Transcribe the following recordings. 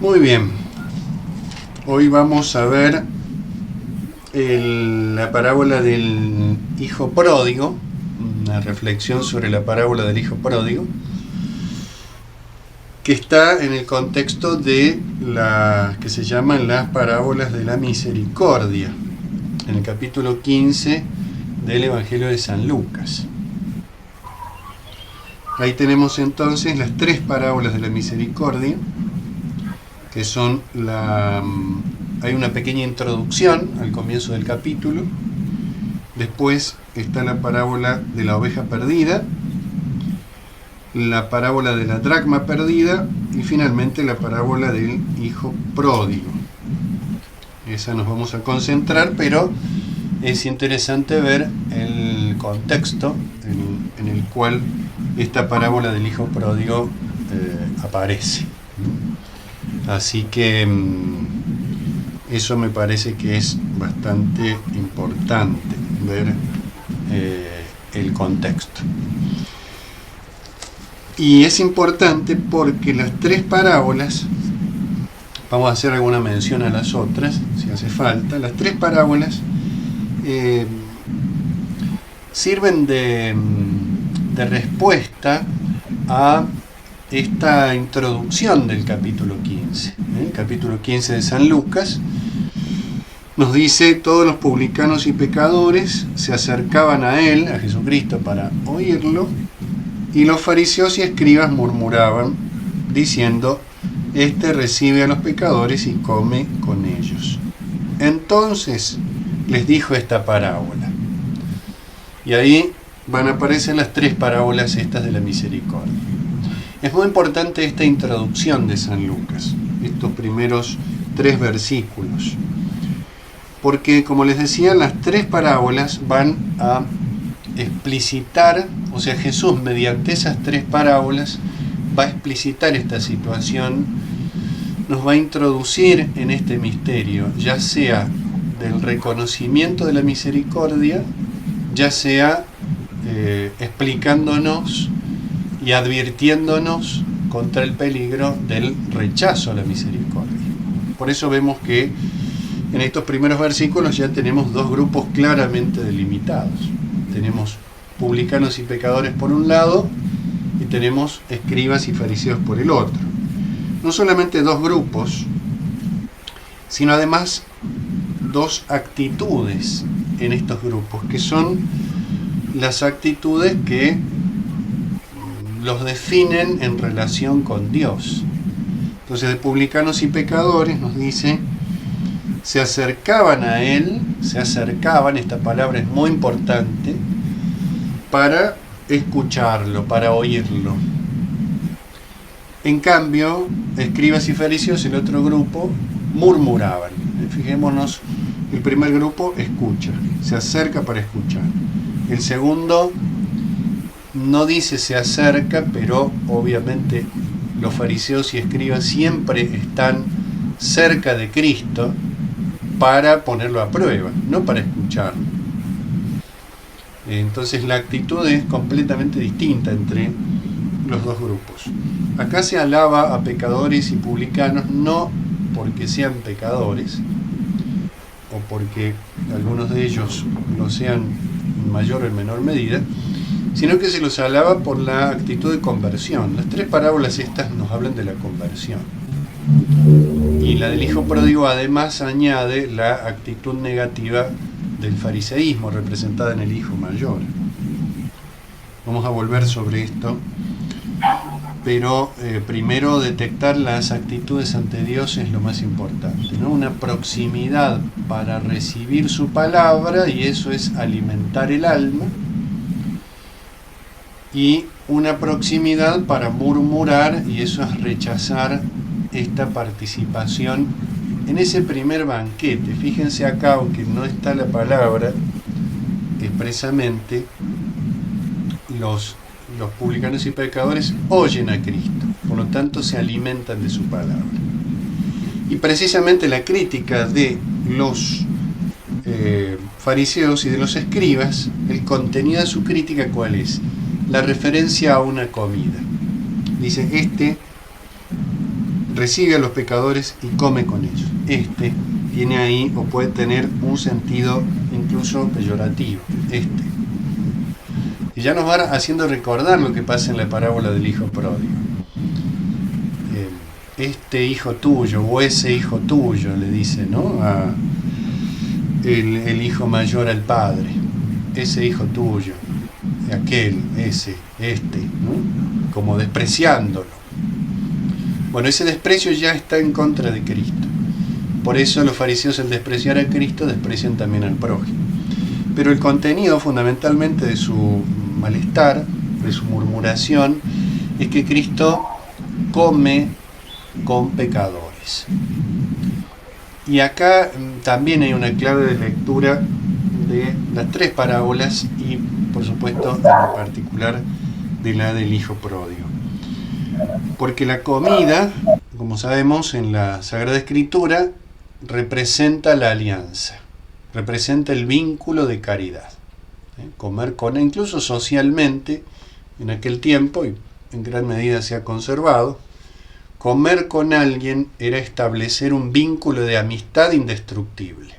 Muy bien, hoy vamos a ver la parábola del hijo pródigo, una reflexión sobre la parábola del hijo pródigo, que está en el contexto de las que se llaman las parábolas de la misericordia, en el capítulo 15 del Evangelio de San Lucas. Ahí tenemos entonces las tres parábolas de la misericordia, que son hay una pequeña introducción al comienzo del capítulo, después está la parábola de la oveja perdida, la parábola de la dracma perdida y finalmente la parábola del hijo pródigo. Esa nos vamos a concentrar, pero es interesante ver el contexto en el cual esta parábola del hijo pródigo aparece. Así que eso me parece que es bastante importante, ver el contexto. Y es importante porque las tres parábolas, vamos a hacer alguna mención a las otras, si hace falta, las tres parábolas sirven de respuesta a esta introducción del capítulo 15. El capítulo 15 de San Lucas nos dice: todos los publicanos y pecadores se acercaban a él, a Jesucristo, para oírlo, y los fariseos y escribas murmuraban, diciendo: este recibe a los pecadores y come con ellos. Entonces les dijo esta parábola. Y ahí van a aparecer las tres parábolas estas de la misericordia. Es muy importante esta introducción de San Lucas, estos primeros 3 versículos, porque, como les decía, las tres parábolas van a explicitar, o sea, Jesús mediante esas tres parábolas va a explicitar esta situación, nos va a introducir en este misterio, ya sea del reconocimiento de la misericordia, ya sea explicándonos y advirtiéndonos contra el peligro del rechazo a la misericordia. Por eso vemos que en estos primeros versículos ya tenemos dos grupos claramente delimitados. Tenemos publicanos y pecadores por un lado y tenemos escribas y fariseos por el otro. No solamente dos grupos, sino además dos actitudes en estos grupos, que son las actitudes que los definen en relación con Dios. Entonces, de publicanos y pecadores nos dice: se acercaban a él, esta palabra es muy importante, para escucharlo, para oírlo. En cambio, escribas y fariseos, el otro grupo, murmuraban. Fijémonos, el primer grupo escucha, se acerca para escuchar. El segundo no dice se acerca, pero obviamente los fariseos y escribas siempre están cerca de Cristo para ponerlo a prueba, no para escucharlo. Entonces la actitud es completamente distinta entre los dos grupos. Acá se alaba a pecadores y publicanos no porque sean pecadores o porque algunos de ellos lo sean en mayor o en menor medida, sino que se los alaba por la actitud de conversión. Las tres parábolas estas nos hablan de la conversión. Y la del hijo pródigo además añade la actitud negativa del fariseísmo representada en el hijo mayor. Vamos a volver sobre esto, pero primero detectar las actitudes ante Dios es lo más importante, ¿no? Una proximidad para recibir su palabra, y eso es alimentar el alma, y una proximidad para murmurar, y eso es rechazar esta participación en ese primer banquete. Fíjense acá, aunque no está la palabra expresamente, los publicanos y pecadores oyen a Cristo, por lo tanto se alimentan de su palabra. Y precisamente la crítica de los fariseos y de los escribas, el contenido de su crítica, ¿cuál es? La referencia a una comida. Dice: este recibe a los pecadores y come con ellos. Este tiene ahí, o puede tener un sentido incluso peyorativo, y ya nos va haciendo recordar lo que pasa en la parábola del hijo pródigo. Este hijo tuyo, o ese hijo tuyo, le dice, ¿no?, a el hijo mayor al padre, ese hijo tuyo, aquel, ese, ¿no?, como despreciándolo. Bueno, ese desprecio ya está en contra de Cristo. Por eso los fariseos, al despreciar a Cristo, desprecian también al prójimo. Pero el contenido fundamentalmente de su malestar, de su murmuración, es que Cristo come con pecadores. Y acá también hay una clave de lectura de las tres parábolas y, por supuesto, en particular de la del hijo pródigo. Porque la comida, como sabemos, en la Sagrada Escritura, representa la alianza, representa el vínculo de caridad. Comer con, incluso socialmente, en aquel tiempo, y en gran medida se ha conservado, comer con alguien era establecer un vínculo de amistad indestructible.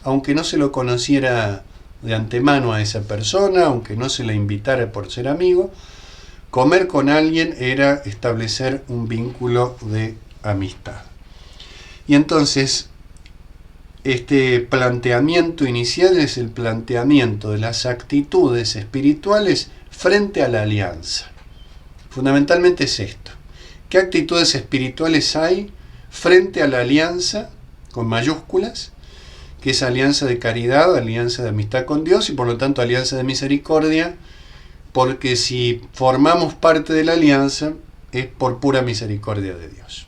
Aunque no se lo conociera de antemano a esa persona, aunque no se la invitara por ser amigo, comer con alguien era establecer un vínculo de amistad. Y entonces, este planteamiento inicial es el planteamiento de las actitudes espirituales frente a la alianza. Fundamentalmente es esto. ¿Qué actitudes espirituales hay frente a la alianza, con mayúsculas, que es alianza de caridad, alianza de amistad con Dios y por lo tanto alianza de misericordia? Porque si formamos parte de la alianza es por pura misericordia de Dios.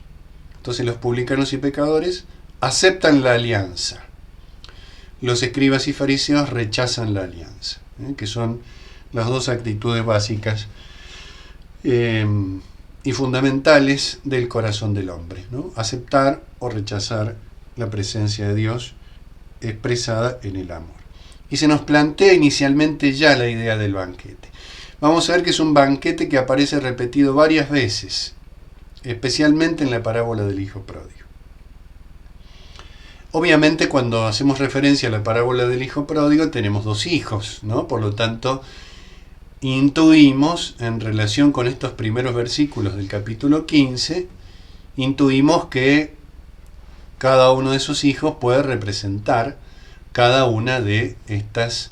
Entonces los publicanos y pecadores aceptan la alianza. Los escribas y fariseos rechazan la alianza, que son las dos actitudes básicas y fundamentales del corazón del hombre, ¿no? Aceptar o rechazar la presencia de Dios expresada en el amor. Y se nos plantea inicialmente ya la idea del banquete. Vamos a ver que es un banquete que aparece repetido varias veces, especialmente en la parábola del hijo pródigo. Obviamente, cuando hacemos referencia a la parábola del hijo pródigo, tenemos dos hijos, ¿no? Por lo tanto, intuimos, en relación con estos primeros versículos del capítulo 15, intuimos que cada uno de esos hijos puede representar cada una de estas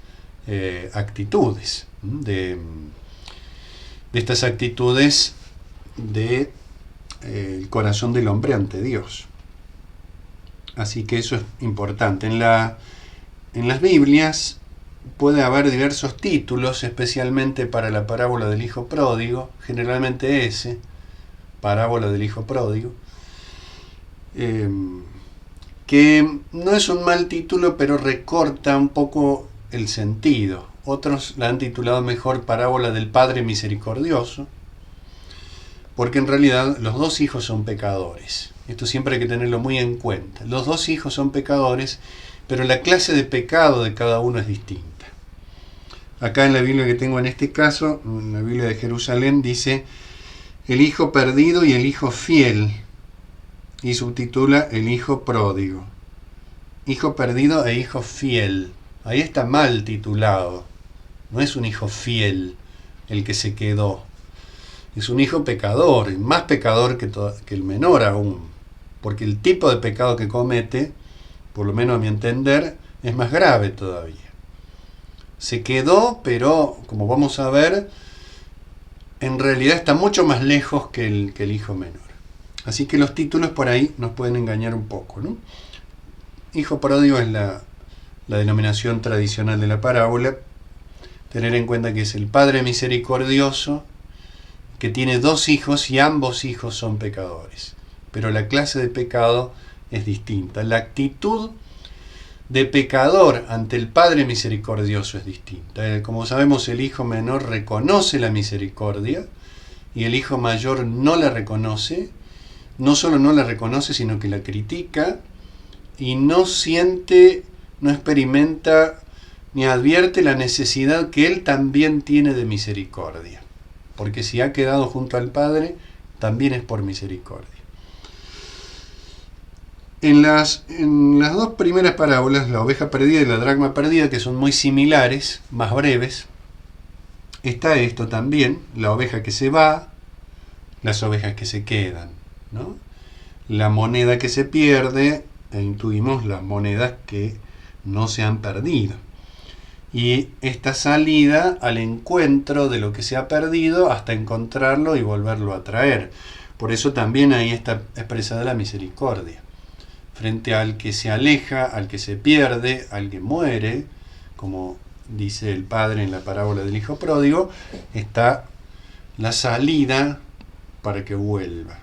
actitudes, de estas actitudes del corazón del hombre ante Dios. Así que eso es importante. En las Biblias puede haber diversos títulos, especialmente para la parábola del hijo pródigo, generalmente ese, parábola del hijo pródigo, que no es un mal título, pero recorta un poco el sentido. Otros la han titulado mejor parábola del Padre Misericordioso, porque en realidad los dos hijos son pecadores. Esto siempre hay que tenerlo muy en cuenta. Los dos hijos son pecadores, pero la clase de pecado de cada uno es distinta. Acá en la Biblia que tengo en este caso, en la Biblia de Jerusalén, dice el hijo perdido y el hijo fiel, y subtitula el hijo pródigo. Hijo perdido e hijo fiel. Ahí está mal titulado. No es un hijo fiel el que se quedó. Es un hijo pecador, más pecador que el menor aún. Porque el tipo de pecado que comete, por lo menos a mi entender, es más grave todavía. Se quedó, pero, como vamos a ver, en realidad está mucho más lejos que el hijo menor. Así que los títulos por ahí nos pueden engañar un poco, ¿no? Hijo pródigo es la denominación tradicional de la parábola. Tener en cuenta que es el Padre misericordioso, que tiene dos hijos y ambos hijos son pecadores. Pero la clase de pecado es distinta. La actitud de pecador ante el Padre misericordioso es distinta. Como sabemos, el hijo menor reconoce la misericordia y el hijo mayor no la reconoce. No solo no la reconoce, sino que la critica y no siente, no experimenta ni advierte la necesidad que él también tiene de misericordia. Porque si ha quedado junto al Padre, también es por misericordia. En las dos primeras parábolas, la oveja perdida y la dracma perdida, que son muy similares, más breves, está esto también, la oveja que se va, las ovejas que se quedan, ¿no? La moneda que se pierde, e intuimos las monedas que no se han perdido. Y esta salida al encuentro de lo que se ha perdido hasta encontrarlo y volverlo a traer. Por eso también ahí está expresada la misericordia. Frente al que se aleja, al que se pierde, al que muere, como dice el padre en la parábola del hijo pródigo, está la salida para que vuelva.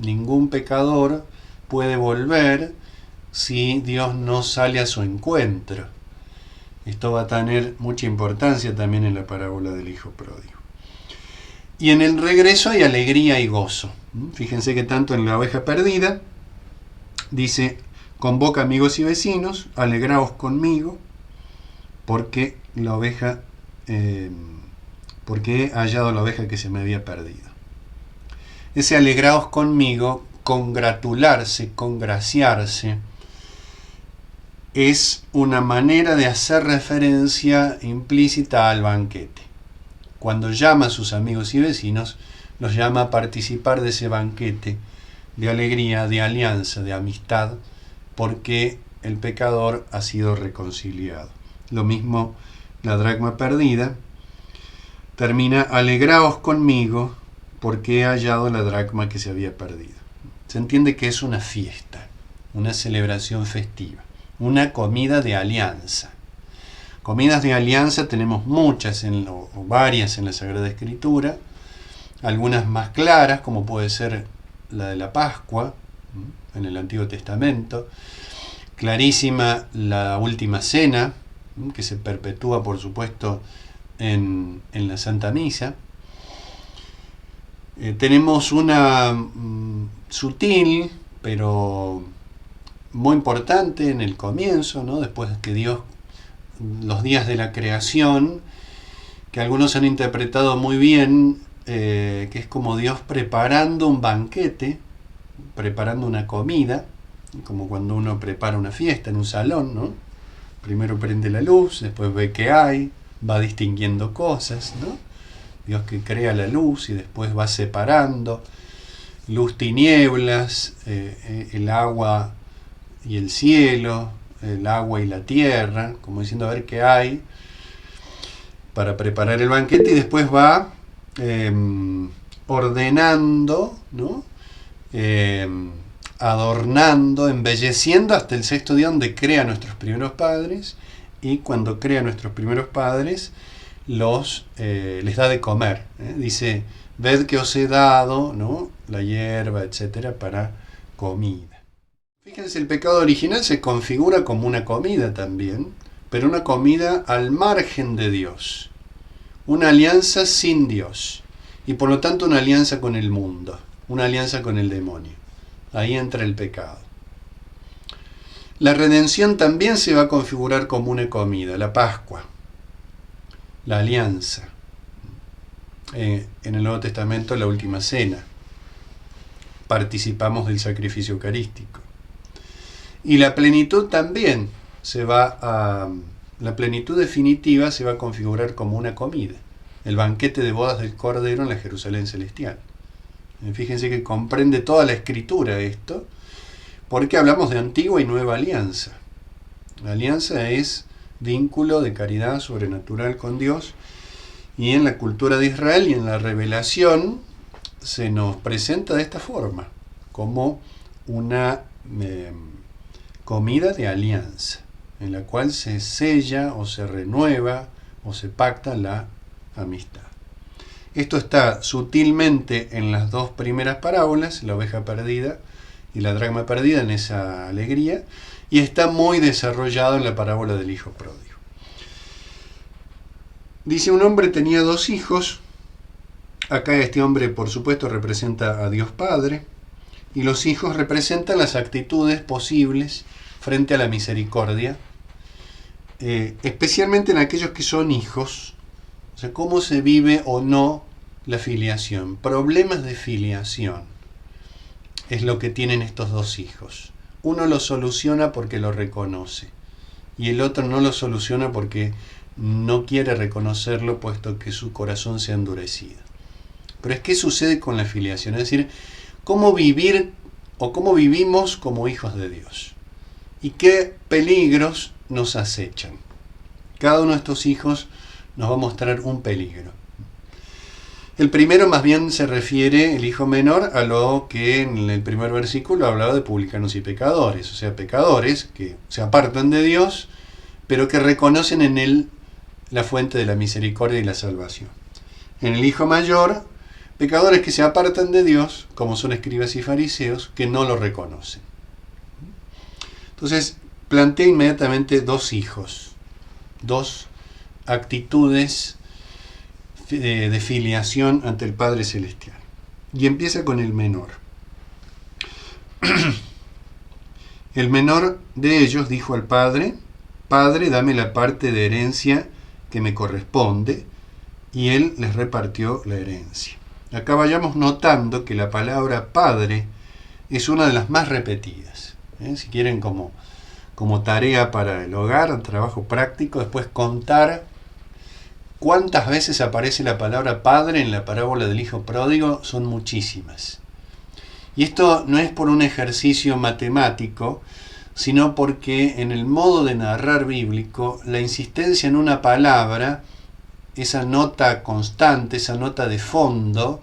Ningún pecador puede volver si Dios no sale a su encuentro. Esto va a tener mucha importancia también en la parábola del hijo pródigo. Y en el regreso hay alegría y gozo. Fíjense que tanto en la oveja perdida dice: convoca amigos y vecinos, alegraos conmigo, porque porque he hallado la oveja que se me había perdido. Ese alegraos conmigo, congratularse, congraciarse, es una manera de hacer referencia implícita al banquete. Cuando llama a sus amigos y vecinos, los llama a participar de ese banquete de alegría, de alianza, de amistad, porque el pecador ha sido reconciliado. Lo mismo la dracma perdida termina: alegraos conmigo, porque he hallado la dracma que se había perdido. Se entiende que es una fiesta, una celebración festiva, una comida de alianza. Comidas de alianza tenemos muchas, o varias en la Sagrada Escritura, algunas más claras, como puede ser la de la Pascua, en el Antiguo Testamento, clarísima la Última Cena, que se perpetúa, por supuesto, en la Santa Misa. Tenemos una sutil, pero muy importante en el comienzo, ¿no? Después que Dios, los días de la creación, que algunos han interpretado muy bien, que es como Dios preparando un banquete, preparando una comida, como cuando uno prepara una fiesta en un salón, ¿no? Primero prende la luz, después ve qué hay, va distinguiendo cosas, ¿no? Dios que crea la luz y después va separando luz, tinieblas, el agua y el cielo, el agua y la tierra, como diciendo a ver qué hay para preparar el banquete, y después va ordenando, ¿no? Adornando, embelleciendo hasta el sexto día, donde crea a nuestros primeros padres, y cuando crea a nuestros primeros padres les da de comer, dice: ved que os he dado, ¿no? La hierba, etcétera, para comida. Fíjense, el pecado original se configura como una comida también, pero una comida al margen de Dios, una alianza sin Dios, y por lo tanto una alianza con el mundo, una alianza con el demonio. Ahí entra el pecado. La redención también se va a configurar como una comida, la Pascua, la alianza. En el Nuevo Testamento, la Última Cena. Participamos del sacrificio eucarístico. Y la plenitud también la plenitud definitiva se va a configurar como una comida, el banquete de bodas del Cordero en la Jerusalén celestial. Fíjense que comprende toda la Escritura esto, porque hablamos de antigua y nueva alianza. La alianza es vínculo de caridad sobrenatural con Dios, y en la cultura de Israel y en la revelación se nos presenta de esta forma, como una comida de alianza, en la cual se sella o se renueva o se pacta la amistad. Esto está sutilmente en las dos primeras parábolas, la oveja perdida y la dracma perdida, en esa alegría, y está muy desarrollado en la parábola del hijo pródigo. Dice: un hombre tenía 2 hijos. Acá este hombre, por supuesto, representa a Dios Padre, y los hijos representan las actitudes posibles frente a la misericordia, especialmente en aquellos que son hijos. O sea, cómo se vive o no la filiación. Problemas de filiación es lo que tienen estos 2 hijos. uno lo soluciona porque lo reconoce y el otro no lo soluciona porque no quiere reconocerlo, puesto que su corazón se ha endurecido. Pero es que sucede con la filiación, es decir, cómo vivir o cómo vivimos como hijos de Dios y qué peligros nos acechan. Cada uno de estos hijos nos va a mostrar un peligro. El primero más bien se refiere, el hijo menor, a lo que en el primer versículo hablaba de publicanos y pecadores, o sea, pecadores que se apartan de Dios, pero que reconocen en Él la fuente de la misericordia y la salvación. En el hijo mayor, pecadores que se apartan de Dios, como son escribas y fariseos, que no lo reconocen. Entonces, plantea inmediatamente dos hijos, dos actitudes de filiación ante el Padre Celestial. Y empieza con el menor. El menor de ellos dijo al Padre: Padre, dame la parte de herencia que me corresponde, y él les repartió la herencia. Acá vayamos notando que la palabra Padre es una de las más repetidas. Si quieren como tarea para el hogar, un trabajo práctico, después contar cuántas veces aparece la palabra Padre en la parábola del Hijo Pródigo, son muchísimas. Y esto no es por un ejercicio matemático, sino porque en el modo de narrar bíblico, la insistencia en una palabra, esa nota constante, esa nota de fondo,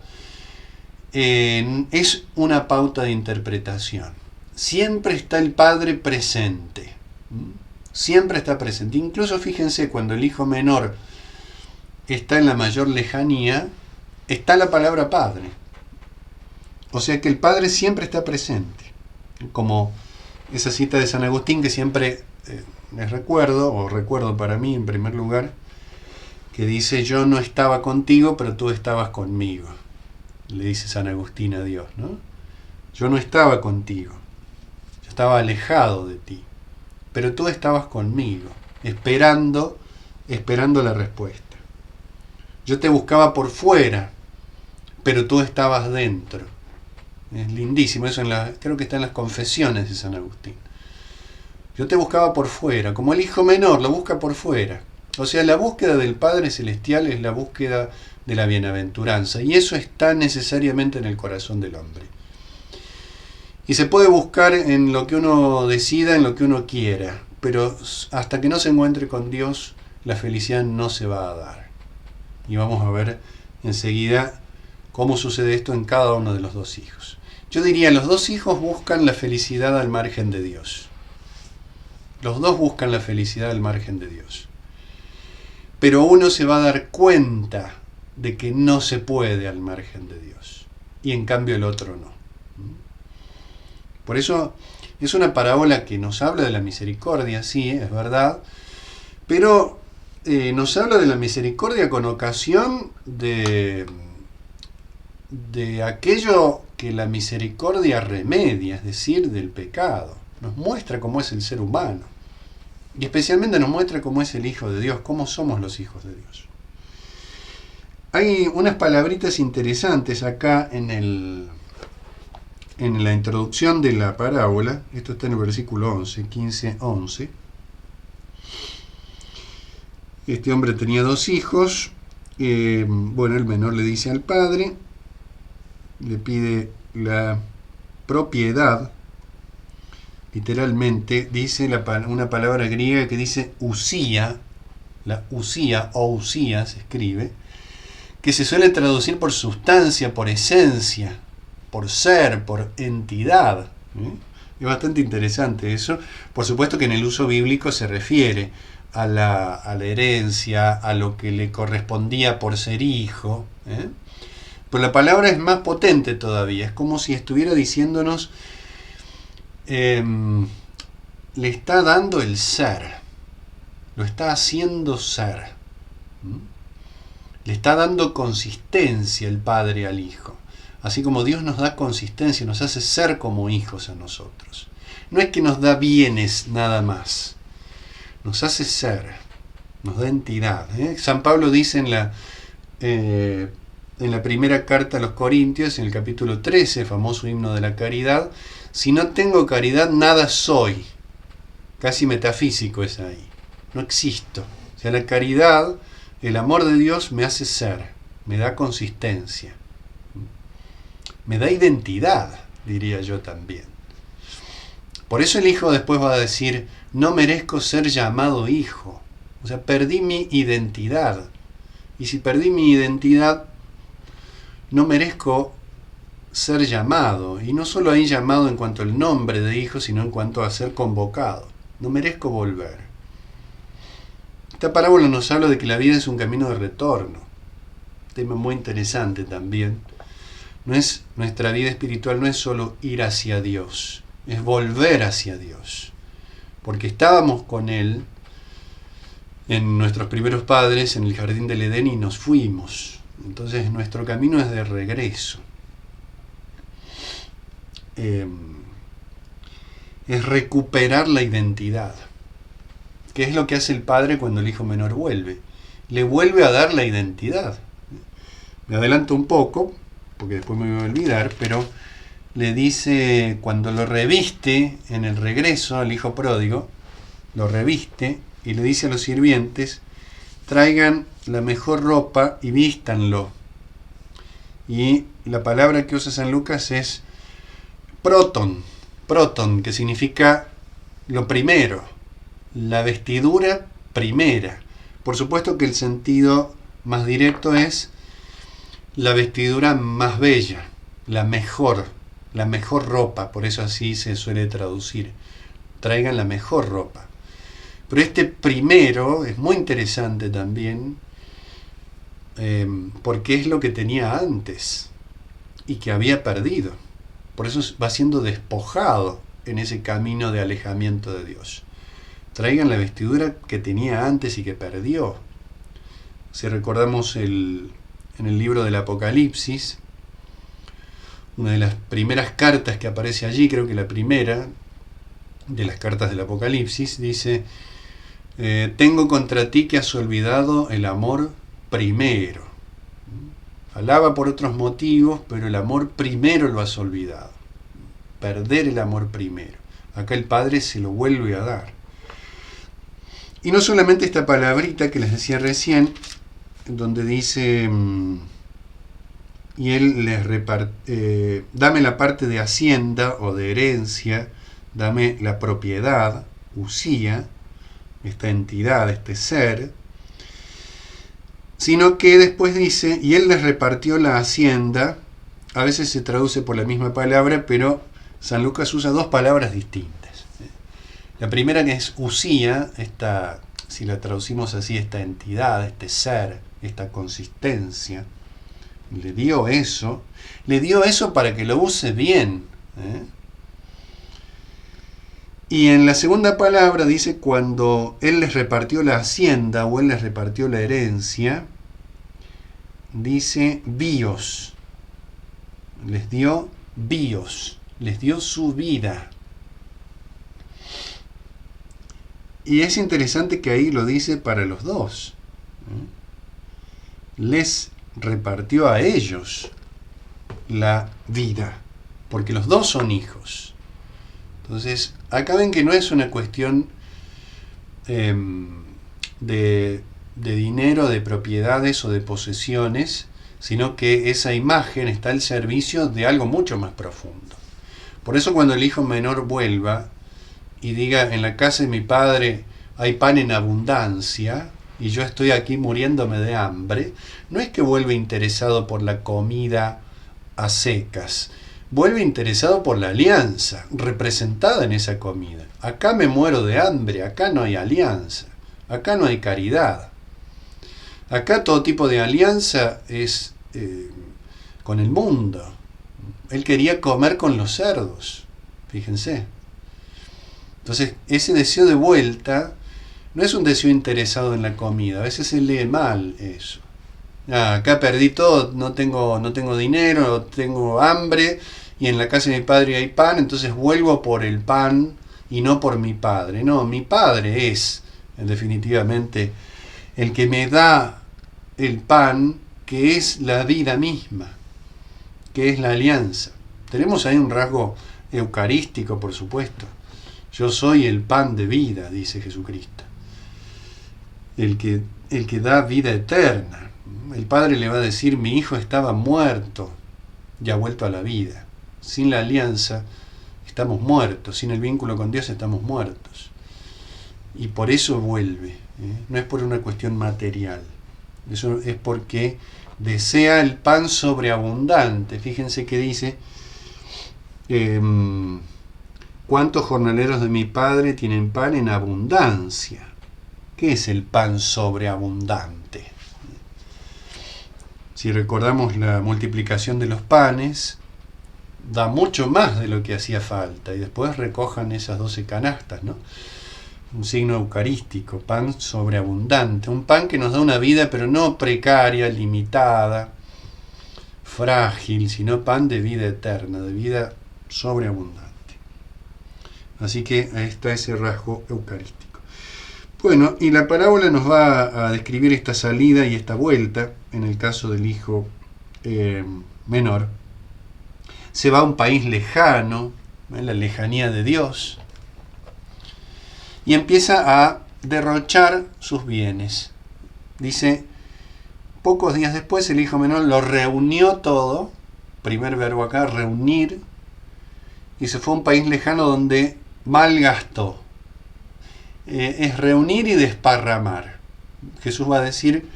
es una pauta de interpretación. Siempre está el Padre presente. Siempre está presente. Incluso fíjense, cuando el hijo menor está en la mayor lejanía, está la palabra Padre. O sea que el Padre siempre está presente. Como esa cita de San Agustín que siempre les recuerdo para mí en primer lugar, que dice: yo no estaba contigo, pero tú estabas conmigo. Le dice San Agustín a Dios, ¿no? Yo no estaba contigo, yo estaba alejado de ti, pero tú estabas conmigo, esperando la respuesta. Yo te buscaba por fuera, pero tú estabas dentro. Es lindísimo, eso creo que está en las Confesiones de San Agustín. Yo te buscaba por fuera, como el hijo menor lo busca por fuera. O sea, la búsqueda del Padre Celestial es la búsqueda de la bienaventuranza, y eso está necesariamente en el corazón del hombre. Y se puede buscar en lo que uno decida, en lo que uno quiera, pero hasta que no se encuentre con Dios, la felicidad no se va a dar. Y vamos a ver enseguida cómo sucede esto en cada uno de los dos hijos. Yo diría, los dos hijos buscan la felicidad al margen de Dios. Los dos buscan la felicidad al margen de Dios. Pero uno se va a dar cuenta de que no se puede al margen de Dios, y en cambio el otro no. Por eso es una parábola que nos habla de la misericordia, sí, es verdad, pero nos habla de la misericordia con ocasión de aquello que la misericordia remedia, es decir, del pecado. Nos muestra cómo es el ser humano, y especialmente nos muestra cómo es el Hijo de Dios, cómo somos los hijos de Dios. Hay unas palabritas interesantes acá en la introducción de la parábola. Esto está en el versículo 11, 15, 11. Este hombre tenía dos hijos. El menor le dice al padre, le pide la propiedad. Literalmente dice una palabra griega que dice usía, la usía o usía se escribe, que se suele traducir por sustancia, por esencia, por ser, por entidad. Es bastante interesante eso. Por supuesto que en el uso bíblico se refiere a la herencia, a lo que le correspondía por ser hijo. Pero la palabra es más potente todavía. Es como si estuviera diciéndonos, le está dando el ser, lo está haciendo ser. Le está dando consistencia el Padre al Hijo. Así como Dios nos da consistencia, nos hace ser como hijos a nosotros. No es que nos da bienes nada más. Nos hace ser, nos da entidad. San Pablo dice en la primera carta a los Corintios, en el capítulo 13, famoso himno de la caridad, Si no tengo caridad, nada soy. Casi metafísico es ahí. No existo. O sea, la caridad, el amor de Dios me hace ser, me da consistencia, me da identidad, diría yo también. Por eso el hijo después va a decir, no merezco ser llamado hijo. O sea, perdí mi identidad. Y si perdí mi identidad, no merezco ser llamado. Y no solo hay llamado en cuanto al nombre de hijo, sino en cuanto a ser convocado. No merezco volver. Esta parábola nos habla de que la vida es un camino de retorno. Tema muy interesante también. Nuestra vida espiritual no es solo ir hacia Dios, es volver hacia Dios. Porque estábamos con Él en nuestros primeros padres, en el jardín del Edén, y nos fuimos. Entonces nuestro camino es de regreso. Es recuperar la identidad. ¿Qué es lo que hace el padre cuando el hijo menor vuelve? Le vuelve a dar la identidad. Me adelanto un poco, porque después me voy a olvidar, pero le dice, cuando lo reviste en el regreso al hijo pródigo, lo reviste y le dice a los sirvientes, traigan la mejor ropa y vístanlo. Y la palabra que usa San Lucas es proton, que significa lo primero, la vestidura primera. Por supuesto que el sentido más directo es la vestidura más bella, la mejor ropa, por eso así se suele traducir. Traigan la mejor ropa. Pero este primero es muy interesante también, porque es lo que tenía antes y que había perdido. Por eso va siendo despojado en ese camino de alejamiento de Dios. Traigan la vestidura que tenía antes y que perdió. Si recordamos en el libro del Apocalipsis, una de las primeras cartas que aparece allí, creo que la primera de las cartas del Apocalipsis, dice, tengo contra ti que has olvidado el amor primero. Alaba por otros motivos, pero el amor primero lo has olvidado. Perder el amor primero. Acá el Padre se lo vuelve a dar. Y no solamente esta palabrita que les decía recién, donde dice, y él les reparte, dame la parte de hacienda o de herencia, dame la propiedad, usía, esta entidad, este ser, sino que después dice, y él les repartió la hacienda. A veces se traduce por la misma palabra, pero San Lucas usa dos palabras distintas. La primera, que es usía, si la traducimos así, esta entidad, este ser, esta consistencia, le dio eso para que lo use bien. Y en la segunda palabra dice, cuando él les repartió la hacienda o él les repartió la herencia, dice bios. Les dio bios, les dio su vida. Y es interesante que ahí lo dice para los dos. Les repartió a ellos la vida, porque los dos son hijos. Entonces, acá ven que no es una cuestión de dinero, de propiedades o de posesiones, sino que esa imagen está al servicio de algo mucho más profundo. Por eso cuando el hijo menor vuelva y diga, en la casa de mi padre hay pan en abundancia y yo estoy aquí muriéndome de hambre, no es que vuelve interesado por la comida a secas, vuelve interesado por la alianza representada en esa comida. Acá me muero de hambre, acá no hay alianza, acá no hay caridad. Acá todo tipo de alianza es con el mundo. Él quería comer con los cerdos, fíjense. Entonces, ese deseo de vuelta no es un deseo interesado en la comida. A veces se lee mal eso. Acá perdí todo, no tengo dinero, tengo hambre, y en la casa de mi padre hay pan, entonces vuelvo por el pan y no por mi padre. No, mi padre es, definitivamente, el que me da el pan, que es la vida misma, que es la alianza. Tenemos ahí un rasgo eucarístico, por supuesto. Yo soy el pan de vida, dice Jesucristo. El que da vida eterna. El Padre le va a decir, mi hijo estaba muerto y ha vuelto a la vida. Sin la alianza estamos muertos, sin el vínculo con Dios estamos muertos. Y por eso vuelve, no es por una cuestión material, eso es porque desea el pan sobreabundante. Fíjense que dice, ¿cuántos jornaleros de mi Padre tienen pan en abundancia? ¿Qué es el pan sobreabundante? Si recordamos la multiplicación de los panes, da mucho más de lo que hacía falta, y después recojan esas 12 canastas, ¿no? Un signo eucarístico, pan sobreabundante, un pan que nos da una vida, pero no precaria, limitada, frágil, sino pan de vida eterna, de vida sobreabundante. Así que ahí está ese rasgo eucarístico. Bueno, y la parábola nos va a describir esta salida y esta vuelta, en el caso del hijo menor. Se va a un país lejano, la lejanía de Dios, y empieza a derrochar sus bienes. Dice, pocos días después el hijo menor lo reunió todo, primer verbo acá, reunir, y se fue a un país lejano donde malgastó. Es reunir y desparramar. Jesús va a decir,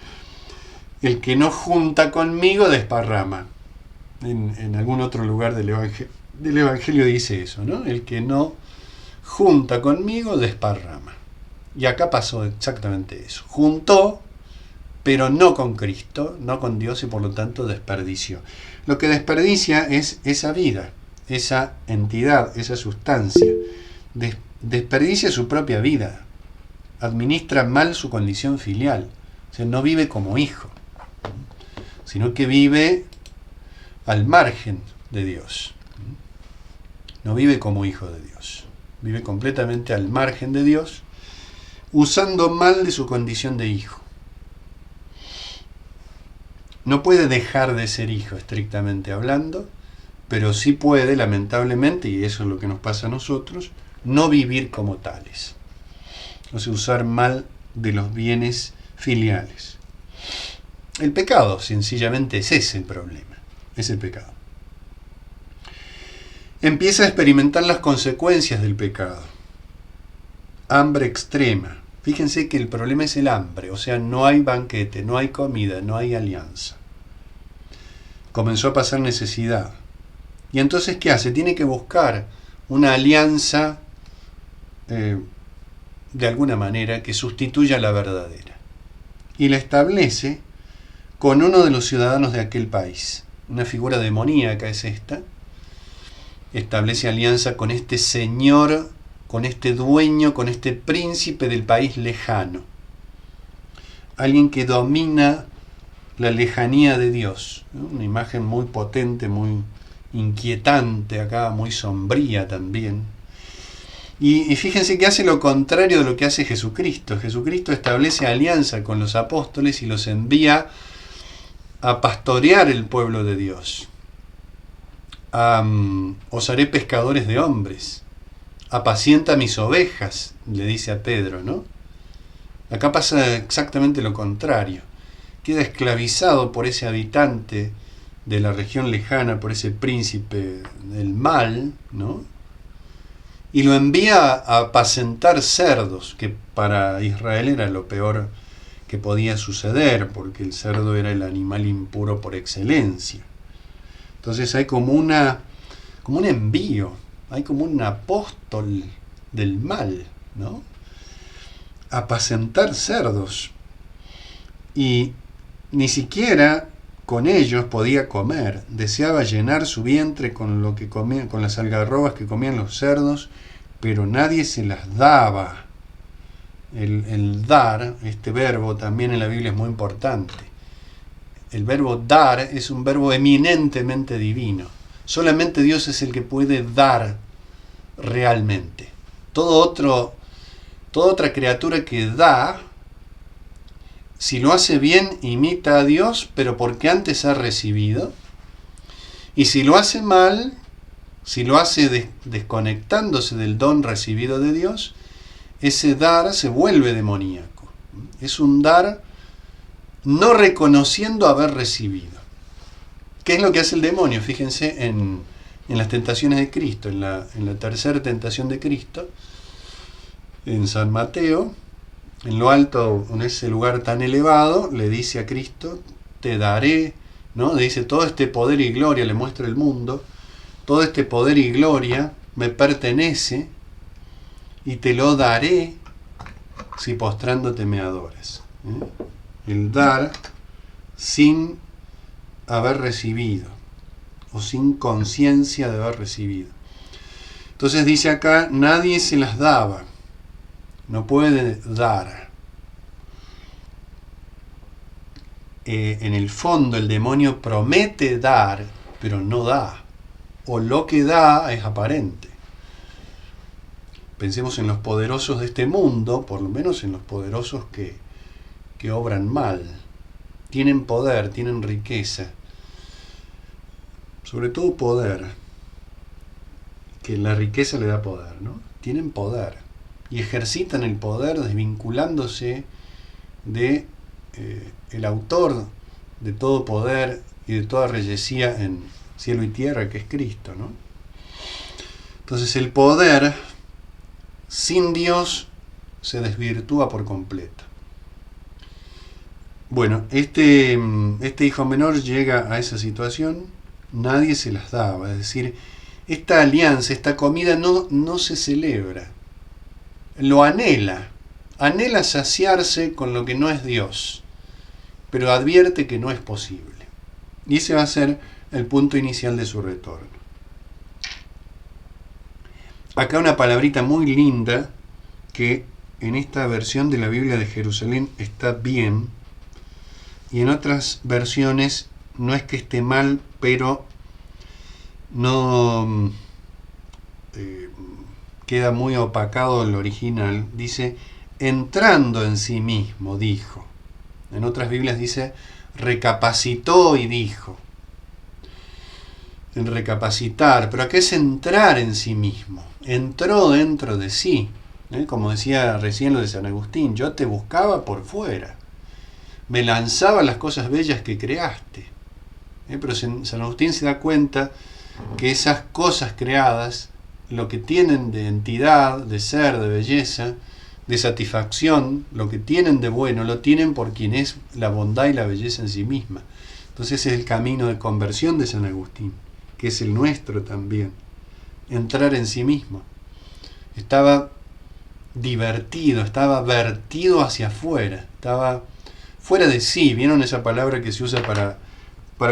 el que no junta conmigo desparrama. En algún otro lugar del Evangelio dice eso, ¿no? El que no junta conmigo desparrama. Y acá pasó exactamente eso. Juntó, pero no con Cristo, no con Dios, y por lo tanto desperdició. Lo que desperdicia es esa vida, esa entidad, esa sustancia. Desperdicia su propia vida. Administra mal su condición filial. O sea, no vive como hijo, sino que vive al margen de Dios. No vive como hijo de Dios. Vive completamente al margen de Dios, usando mal de su condición de hijo. No puede dejar de ser hijo, estrictamente hablando, pero sí puede, lamentablemente, y eso es lo que nos pasa a nosotros, no vivir como tales. O sea, usar mal de los bienes filiales. El pecado, sencillamente, es ese el problema. Es el pecado. Empieza a experimentar las consecuencias del pecado. Hambre extrema. Fíjense que el problema es el hambre, o sea, no hay banquete, no hay comida, no hay alianza. Comenzó a pasar necesidad. Y entonces, ¿qué hace? Tiene que buscar una alianza, de alguna manera, que sustituya la verdadera. Y la establece con uno de los ciudadanos de aquel país. Una figura demoníaca es esta. Establece alianza con este señor, con este dueño, con este príncipe del país lejano. Alguien que domina la lejanía de Dios. Una imagen muy potente, muy inquietante acá, muy sombría también. Y fíjense que hace lo contrario de lo que hace Jesucristo. Jesucristo establece alianza con los apóstoles y los envía a pastorear el pueblo de Dios. Os haré pescadores de hombres. Apacienta mis ovejas, le dice a Pedro, ¿no? Acá pasa exactamente lo contrario. Queda esclavizado por ese habitante de la región lejana, por ese príncipe del mal, ¿no? Y lo envía a apacentar cerdos, que para Israel era lo peor que podía suceder, porque el cerdo era el animal impuro por excelencia. Entonces hay como un envío, hay como un apóstol del mal, ¿no? Apacentar cerdos. Y ni siquiera con ellos podía comer. Deseaba llenar su vientre con lo que comían, con las algarrobas que comían los cerdos, pero nadie se las daba. El dar, este verbo también en la Biblia es muy importante. El verbo dar es un verbo eminentemente divino. Solamente Dios es el que puede dar realmente. Toda otra criatura que da, si lo hace bien, imita a Dios, pero porque antes ha recibido. Y si lo hace mal, Si lo hace desconectándose del don recibido de Dios, ese dar se vuelve demoníaco. Es un dar no reconociendo haber recibido. ¿Qué es lo que hace el demonio? Fíjense en las tentaciones de Cristo, en la tercera tentación de Cristo, en San Mateo, en lo alto, en ese lugar tan elevado, le dice a Cristo, te daré, ¿no? Le dice, todo este poder y gloria, le muestra el mundo, todo este poder y gloria me pertenece y te lo daré si postrándote me adoras. El dar sin haber recibido o sin conciencia de haber recibido. Entonces dice acá, nadie se las daba, no puede dar. En el fondo el demonio promete dar, pero no da, o lo que da es aparente. Pensemos en los poderosos de este mundo, por lo menos en los poderosos que obran mal. Tienen poder, tienen riqueza, sobre todo poder, que la riqueza le da poder, ¿no? Tienen poder y ejercitan el poder desvinculándose de el autor de todo poder y de toda reyesía en cielo y tierra, que es Cristo, ¿no? Entonces el poder sin Dios se desvirtúa por completo. Bueno, este hijo menor llega a esa situación, nadie se las daba, es decir, esta alianza, esta comida no se celebra, lo anhela saciarse con lo que no es Dios, pero advierte que no es posible. Y ese va a ser el punto inicial de su retorno. Acá una palabrita muy linda que en esta versión de la Biblia de Jerusalén está bien, y en otras versiones no es que esté mal, pero no queda muy opacado el original. Dice, entrando en sí mismo, dijo. En otras Biblias dice, recapacitó y dijo. En recapacitar, pero acá es entrar en sí mismo. Entró dentro de sí. Como decía recién lo de San Agustín, yo te buscaba por fuera. Me lanzaba las cosas bellas que creaste. Pero San Agustín se da cuenta que esas cosas creadas, lo que tienen de entidad, de ser, de belleza, de satisfacción, lo que tienen de bueno, lo tienen por quien es la bondad y la belleza en sí misma. Entonces ese es el camino de conversión de San Agustín, que es el nuestro también. Entrar en sí mismo. Estaba divertido, estaba vertido hacia afuera, estaba fuera de sí. ¿Vieron esa palabra que se usa para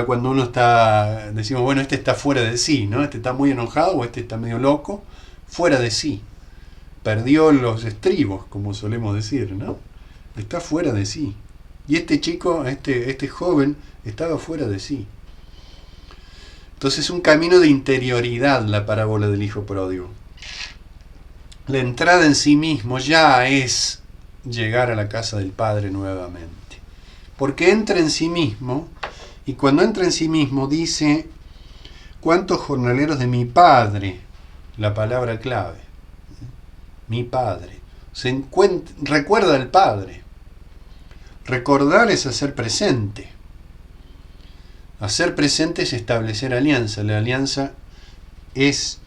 cuando uno está, decimos, bueno, este está fuera de sí, ¿no? Este está muy enojado o este está medio loco, fuera de sí. Perdió los estribos, como solemos decir, ¿no? Está fuera de sí. Y este chico, este joven, estaba fuera de sí. Entonces es un camino de interioridad la parábola del hijo pródigo. La entrada en sí mismo ya es llegar a la casa del Padre nuevamente. Porque entra en sí mismo, y cuando entra en sí mismo dice, ¿cuántos jornaleros de mi Padre? La palabra clave. Mi Padre. Recuerda al Padre. Recordar es hacer presente. Hacer presente es establecer alianza. La alianza es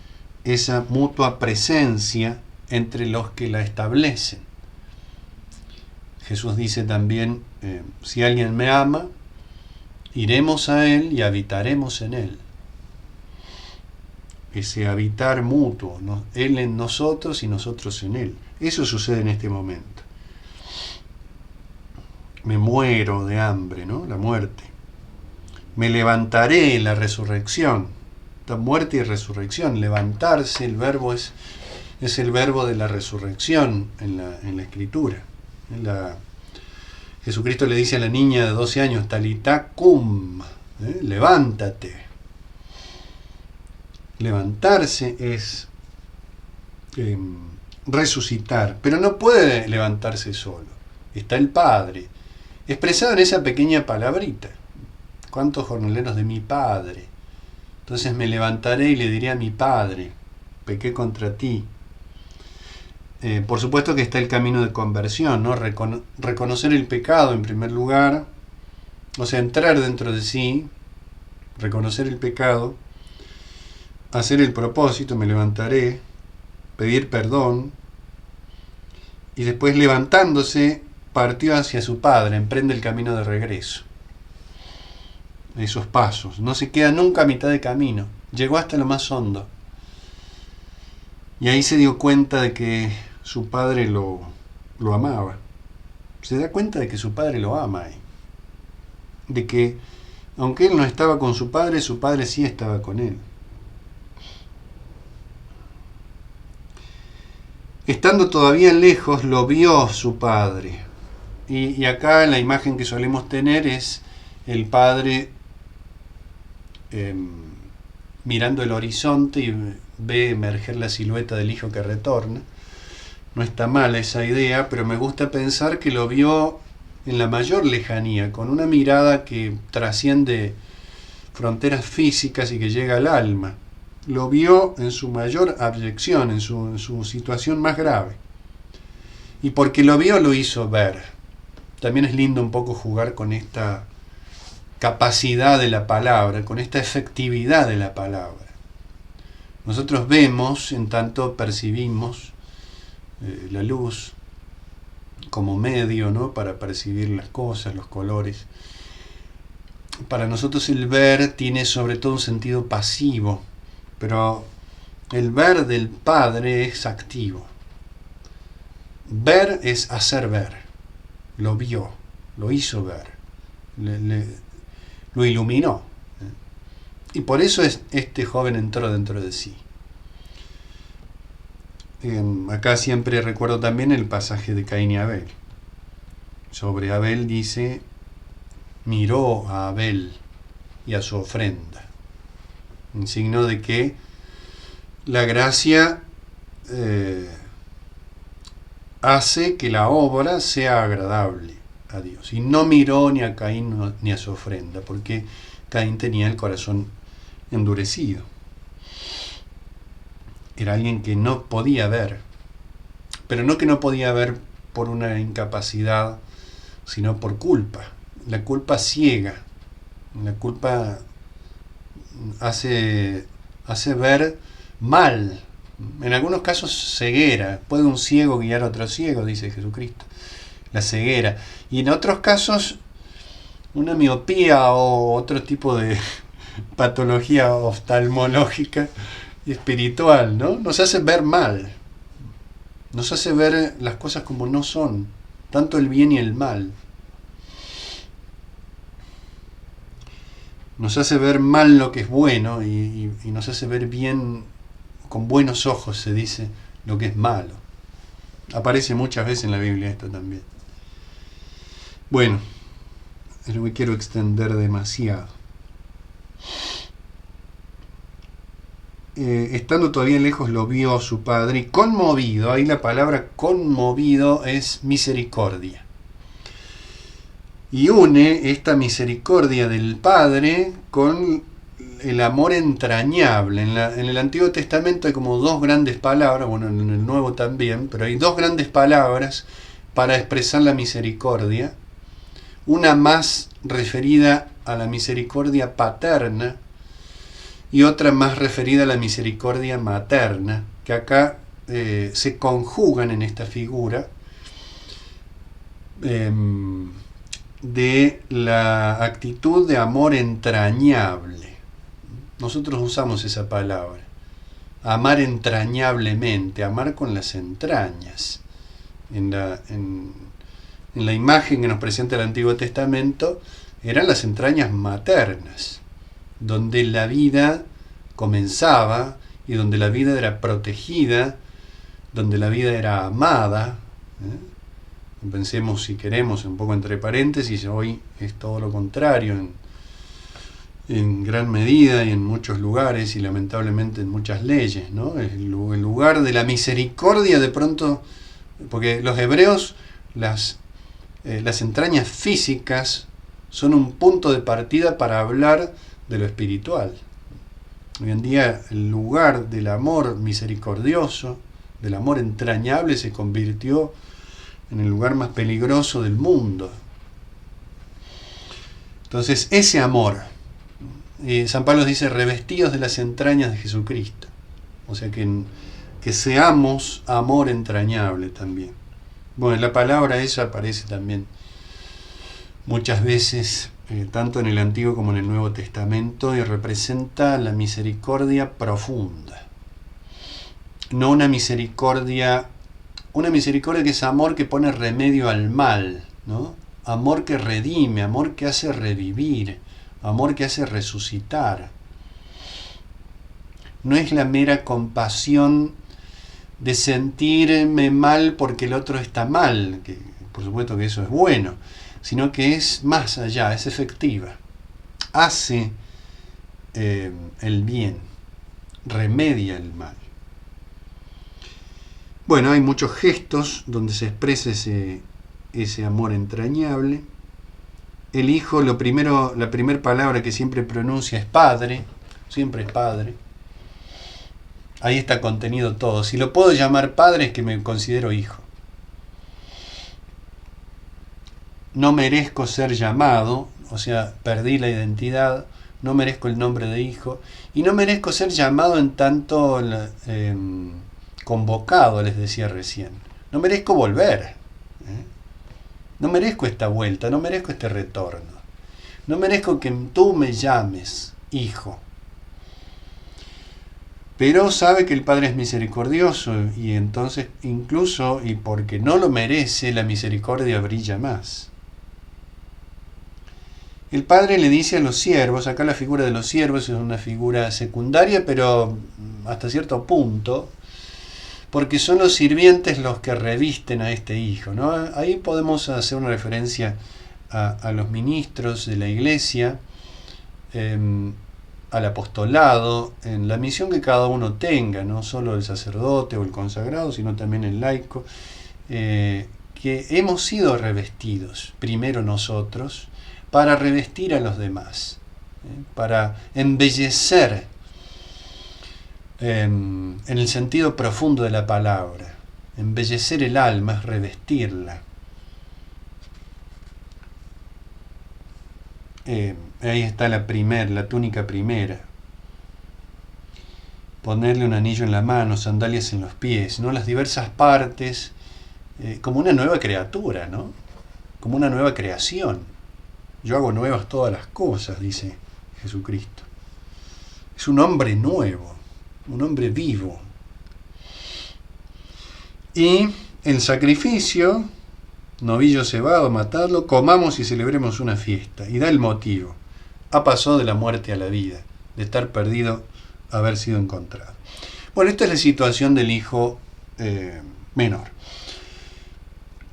esa mutua presencia entre los que la establecen. Jesús dice también, si alguien me ama, iremos a Él y habitaremos en Él. Ese habitar mutuo, ¿no? Él en nosotros y nosotros en Él. Eso sucede en este momento. Me muero de hambre, ¿no? La muerte. Me levantaré en la resurrección. La muerte y resurrección. Levantarse, el verbo es el verbo de la resurrección en la Escritura. Jesucristo le dice a la niña de 12 años, Talitá cum, levántate. Levantarse es resucitar, pero no puede levantarse solo. Está el Padre, expresado en esa pequeña palabrita. ¿Cuántos jornaleros de mi Padre? Entonces me levantaré y le diré a mi padre, pequé contra ti. Por supuesto que está el camino de conversión, ¿no? Reconocer el pecado en primer lugar, o sea, entrar dentro de sí, reconocer el pecado, hacer el propósito, me levantaré, pedir perdón, y después levantándose partió hacia su padre, emprende el camino de regreso. Esos pasos, no se queda nunca a mitad de camino, llegó hasta lo más hondo. Y ahí se dio cuenta de que su padre lo amaba. Se da cuenta de que su padre lo ama. De que, aunque él no estaba con su padre sí estaba con él. Estando todavía lejos, lo vio su padre. Y acá la imagen que solemos tener es el padre mirando el horizonte y ve emerger la silueta del hijo que retorna. No está mala esa idea, pero me gusta pensar que lo vio en la mayor lejanía, con una mirada que trasciende fronteras físicas y que llega al alma. Lo vio en su mayor abyección, en su situación más grave. Y porque lo vio, lo hizo ver. También es lindo un poco jugar con esta capacidad de la palabra, con esta efectividad de la palabra. Nosotros vemos, en tanto percibimos la luz como medio, ¿no?, para percibir las cosas, los colores. Para nosotros el ver tiene sobre todo un sentido pasivo, pero el ver del Padre es activo. Ver es hacer ver. Lo vio, lo hizo ver, lo iluminó. Y por eso este joven entró dentro de sí. Acá siempre recuerdo también el pasaje de Caín y Abel. Sobre Abel dice, miró a Abel y a su ofrenda, en signo de que la gracia hace que la obra sea agradable a Dios. Y no miró ni a Caín ni a su ofrenda, porque Caín tenía el corazón endurecido. Era alguien que no podía ver, pero no que no podía ver por una incapacidad, sino por culpa. La culpa ciega, la culpa hace ver mal. En algunos casos ceguera. Puede un ciego guiar a otro ciego, dice Jesucristo. La ceguera. Y en otros casos una miopía o otro tipo de patología oftalmológica y espiritual, ¿no? Nos hace ver mal. Nos hace ver las cosas como no son. Tanto el bien y el mal. Nos hace ver mal lo que es bueno y nos hace ver bien, con buenos ojos se dice, lo que es malo. Aparece muchas veces en la Biblia esto también. Bueno, no me quiero extender demasiado. Estando todavía lejos lo vio su padre y conmovido, ahí la palabra conmovido es misericordia. Y une esta misericordia del Padre con el amor entrañable. En el Antiguo Testamento hay como dos grandes palabras, bueno, en el Nuevo también, pero hay dos grandes palabras para expresar la misericordia. Una más referida a la misericordia paterna y otra más referida a la misericordia materna, que acá se conjugan en esta figura de la actitud de amor entrañable. Nosotros usamos esa palabra, amar entrañablemente, amar con las entrañas. En la imagen que nos presenta el Antiguo Testamento eran las entrañas maternas, donde la vida comenzaba y donde la vida era protegida, donde la vida era amada. Pensemos, si queremos, un poco entre paréntesis, hoy es todo lo contrario en gran medida y en muchos lugares y lamentablemente en muchas leyes, ¿no? El lugar de la misericordia de pronto, porque los hebreos, las entrañas físicas son un punto de partida para hablar de lo espiritual. Hoy en día el lugar del amor misericordioso, del amor entrañable, se convirtió en el lugar más peligroso del mundo. Entonces, ese amor, San Pablo dice, revestidos de las entrañas de Jesucristo. O sea, que seamos amor entrañable también. Bueno, la palabra esa aparece también muchas veces, tanto en el Antiguo como en el Nuevo Testamento, y representa la misericordia profunda. No una misericordia que es amor que pone remedio al mal, ¿no? Amor que redime, amor que hace revivir, amor que hace resucitar. No es la mera compasión de sentirme mal porque el otro está mal, que por supuesto que eso es bueno, sino que es más allá, es efectiva. Hace el bien, remedia el mal. Bueno, hay muchos gestos donde se expresa ese amor entrañable. El Hijo, la primera palabra que siempre pronuncia es Padre, siempre es Padre. Ahí está contenido todo. Si lo puedo llamar Padre es que me considero hijo. No merezco ser llamado, o sea, perdí la identidad, no merezco el nombre de hijo, y no merezco ser llamado en tanto convocado, les decía recién. No merezco volver. No merezco esta vuelta, no merezco este retorno. No merezco que tú me llames hijo. Pero sabe que el Padre es misericordioso y entonces incluso, y porque no lo merece, la misericordia brilla más. El Padre le dice a los siervos, acá la figura de los siervos es una figura secundaria, pero hasta cierto punto, porque son los sirvientes los que revisten a este hijo, ¿no? Ahí podemos hacer una referencia a los ministros de la iglesia, al apostolado, en la misión que cada uno tenga, no solo el sacerdote o el consagrado, sino también el laico, que hemos sido revestidos, primero nosotros, para revestir a los demás, para embellecer en el sentido profundo de la palabra. Embellecer el alma es revestirla. Ahí está la túnica primera. Ponerle un anillo en la mano, sandalias en los pies, ¿no? Las diversas partes, como una nueva criatura, ¿no? Como una nueva creación. Yo hago nuevas todas las cosas, dice Jesucristo. Es un hombre nuevo, un hombre vivo. Y el sacrificio, novillo cebado, matadlo, comamos y celebremos una fiesta. Y da el motivo. Ha pasado de la muerte a la vida, de estar perdido a haber sido encontrado. Bueno, esta es la situación del hijo menor.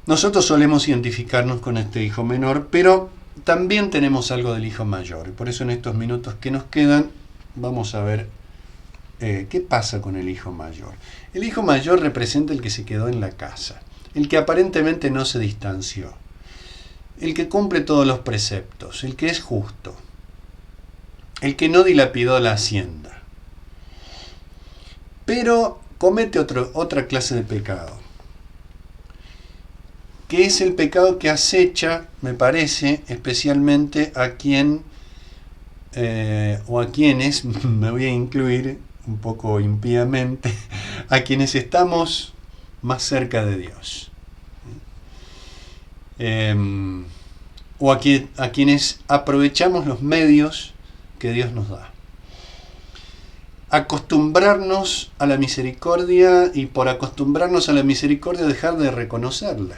Nosotros solemos identificarnos con este hijo menor, pero también tenemos algo del hijo mayor. Y por eso en estos minutos que nos quedan vamos a ver qué pasa con el hijo mayor. El hijo mayor representa el que se quedó en la casa, el que aparentemente no se distanció, el que cumple todos los preceptos, el que es justo, el que no dilapidó la hacienda, pero comete otra clase de pecado, que es el pecado que acecha, me parece, especialmente a quien o a quienes, me voy a incluir un poco impíamente, a quienes estamos más cerca de Dios. O a quienes aprovechamos los medios que Dios nos da. Acostumbrarnos a la misericordia y por acostumbrarnos a la misericordia dejar de reconocerla.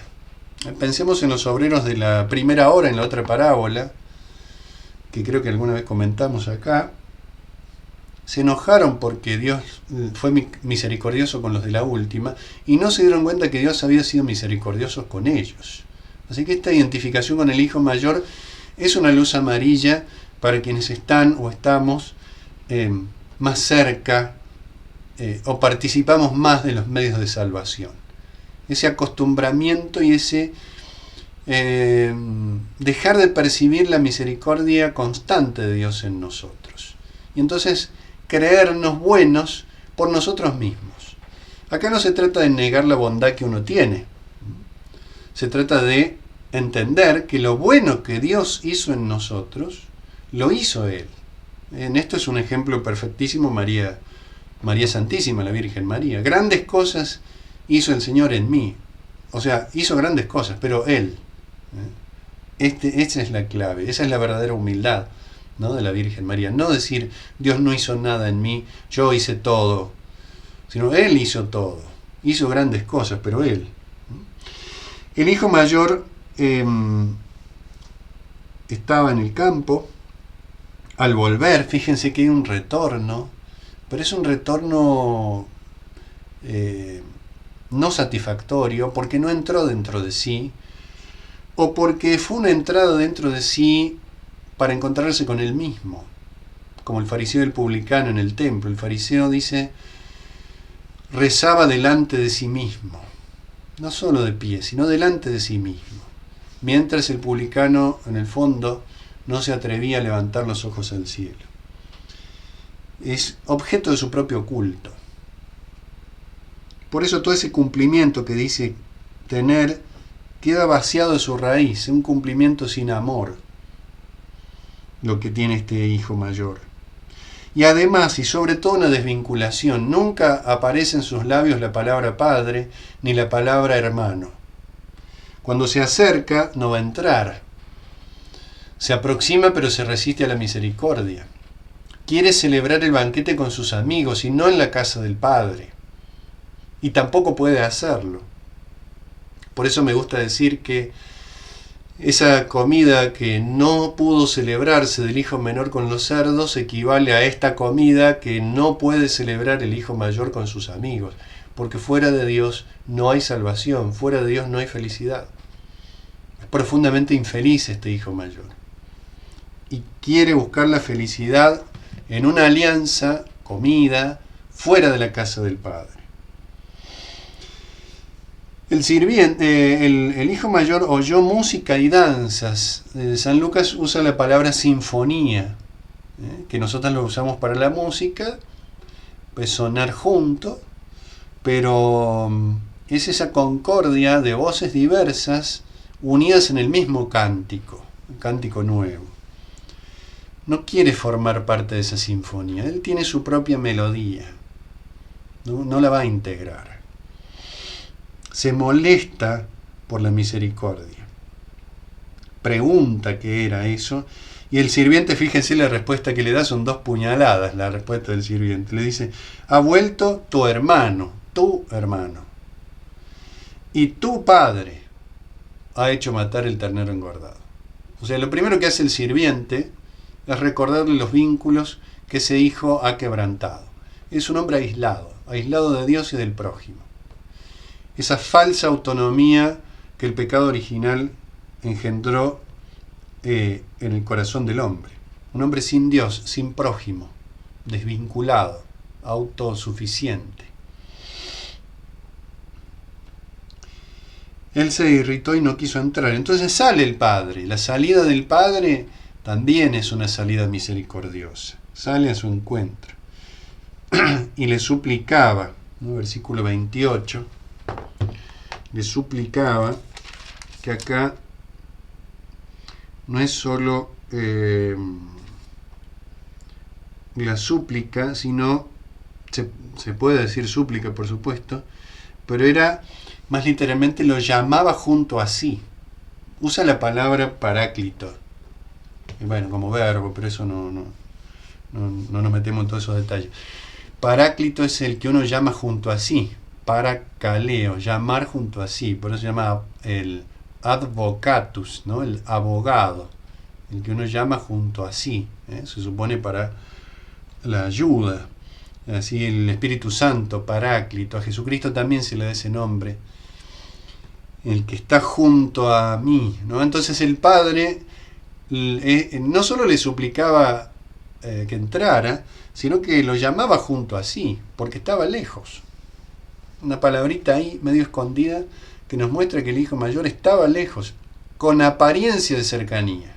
Pensemos en los obreros de la primera hora, en la otra parábola, que creo que alguna vez comentamos acá. Se enojaron porque Dios fue misericordioso con los de la última y no se dieron cuenta que Dios había sido misericordioso con ellos. Así que esta identificación con el hijo mayor es una luz amarilla para quienes están o estamos más cerca o participamos más de los medios de salvación. Ese acostumbramiento y ese dejar de percibir la misericordia constante de Dios en nosotros. Y entonces creernos buenos por nosotros mismos. Acá no se trata de negar la bondad que uno tiene. Se trata de entender que lo bueno que Dios hizo en nosotros, lo hizo Él. En esto es un ejemplo perfectísimo María Santísima, la Virgen María. Grandes cosas hizo el Señor en mí. O sea, hizo grandes cosas, pero Él. Esa es la clave, esa es la verdadera humildad, ¿no?, de la Virgen María. No decir, Dios no hizo nada en mí, yo hice todo. Sino Él hizo todo. Hizo grandes cosas, pero Él. El hijo mayor estaba en el campo. Al volver, fíjense que hay un retorno, pero es un retorno no satisfactorio, porque no entró dentro de sí, o porque fue una entrada dentro de sí para encontrarse con él mismo, como el fariseo y el publicano en el templo. El fariseo dice, rezaba delante de sí mismo, no solo de pie, sino delante de sí mismo, mientras el publicano, en el fondo, no se atrevía a levantar los ojos al cielo. Es objeto de su propio culto. Por eso todo ese cumplimiento que dice tener queda vaciado de su raíz, un cumplimiento sin amor, lo que tiene este hijo mayor. Y además, y sobre todo, una desvinculación. Nunca aparece en sus labios la palabra padre ni la palabra hermano. Cuando se acerca, no va a entrar. Se aproxima, pero se resiste a la misericordia. Quiere celebrar el banquete con sus amigos y no en la casa del Padre. Y tampoco puede hacerlo. Por eso me gusta decir que esa comida que no pudo celebrarse del hijo menor con los cerdos equivale a esta comida que no puede celebrar el hijo mayor con sus amigos. Porque fuera de Dios no hay salvación, fuera de Dios no hay felicidad. Es profundamente infeliz este hijo mayor. Y quiere buscar la felicidad en una alianza, comida, fuera de la casa del Padre. El sirviente, el hijo mayor oyó música y danzas. San Lucas usa la palabra sinfonía, que nosotros lo usamos para la música, pues sonar junto, pero es esa concordia de voces diversas unidas en el mismo cántico, un cántico nuevo. No quiere formar parte de esa sinfonía, él tiene su propia melodía, no la va a integrar. Se molesta por la misericordia. Pregunta qué era eso, y el sirviente, fíjense la respuesta que le da, son 2 puñaladas la respuesta del sirviente. Le dice, ha vuelto tu hermano, y tu padre ha hecho matar el ternero engordado. O sea, lo primero que hace el sirviente es recordarle los vínculos que ese hijo ha quebrantado. Es un hombre aislado de Dios y del prójimo. Esa falsa autonomía que el pecado original engendró en el corazón del hombre. Un hombre sin Dios, sin prójimo, desvinculado, autosuficiente. Él se irritó y no quiso entrar. Entonces sale el Padre. La salida del Padre también es una salida misericordiosa. Sale a su encuentro. Y le suplicaba, ¿no? Versículo 28, le suplicaba, que acá no es solo la súplica, sino, se puede decir súplica, por supuesto, pero era, más literalmente, lo llamaba junto a sí. Usa la palabra paráclito, bueno, como verbo, pero eso no nos metemos en todos esos detalles. Paráclito es el que uno llama junto a sí, paracaleo, llamar junto a sí, por eso se llama el advocatus, ¿no? El abogado, el que uno llama junto a sí, se supone para la ayuda. Así el Espíritu Santo, Paráclito, a Jesucristo también se le da ese nombre, el que está junto a mí, ¿no? Entonces el Padre no solo le suplicaba que entrara, sino que lo llamaba junto a sí, porque estaba lejos. Una palabrita ahí medio escondida que nos muestra que el hijo mayor estaba lejos, con apariencia de cercanía.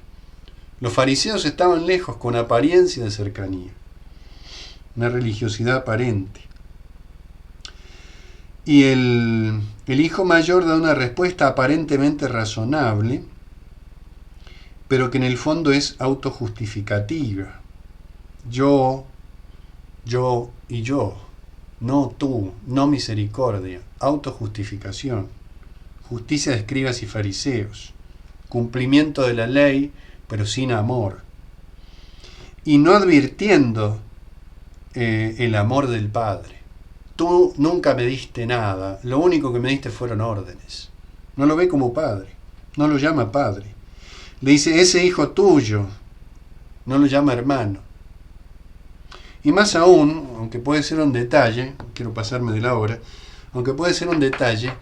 Los fariseos estaban lejos, con apariencia de cercanía. una religiosidad aparente. Y el hijo mayor da una respuesta aparentemente razonable, pero que en el fondo es autojustificativa. Yo y yo, no tú, no misericordia, autojustificación, justicia de escribas y fariseos, cumplimiento de la ley, pero sin amor, y no advirtiendo el amor del Padre. Tú nunca me diste nada, lo único que me diste fueron órdenes. No lo ve como padre, no lo llama padre. Le dice, ese hijo tuyo, no lo llama hermano. Y más aún, aunque puede ser un detalle, quiero pasarme de la hora, aunque puede ser un detalle,